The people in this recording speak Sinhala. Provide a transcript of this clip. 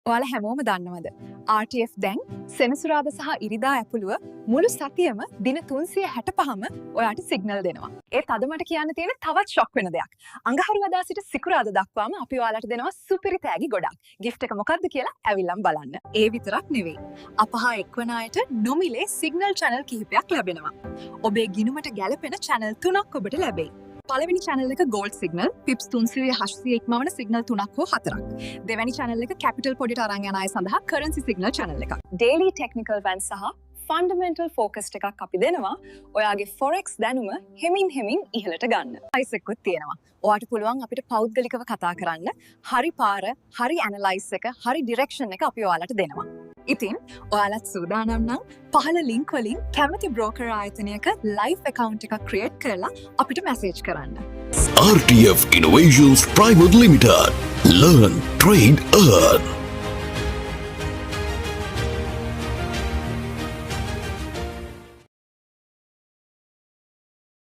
ඔයාලා හැමෝම දන්නවද? RTF දැන් සෙනසුරාදා සහ ඉරිදා ඇතුළුව මුළු සතියම දින 365ම ඔයාට සිග්නල් දෙනවා. ඒත් අද මට කියන්න තියෙන තවත් ෂොක් වෙන දෙයක්. අඟහරුවාදා සිට සිකුරාදා දක්වාම අපි ඔයාලට දෙනවා සුපිරි තෑගි ගොඩක්. gift එක මොකක්ද කියලා ඇවිල්ලාම බලන්න. ඒ විතරක් නෙවෙයි. අපහා එක්වන අයට නොමිලේ සිග්නල් channel කිහිපයක් ලැබෙනවා. ඔබේ ගිණුමට ගැලපෙන channel 3ක් ඔබට ලැබෙයි. පළවෙනි channel එක gold signal pips 380 ඉක්මවන signal 3ක් හෝ 4ක්. දෙවැනි channel එක capital පොඩිට අරන් යන අය සඳහා currency signal channel එකක්. daily technical van සහ fundamental focused එකක් අපි දෙනවා. ඔයාගේ forex දැනුම හෙමින් ඉහළට ගන්න. price එකකුත් තියෙනවා. ඔයාට පුළුවන් අපිට පෞද්ගලිකව කතා කරන්න. හරි පාර, හරි analyze එක, හරි direction එක අපි ඔයාලට දෙනවා. ඉතින් ඔයාලත් සූදානම් නම් පහළ link වලින් කැමති broker ආයතනයක live account එකක් create කරලා අපිට message කරන්න. RTF Innovations Private Limited. Learn, trade, earn.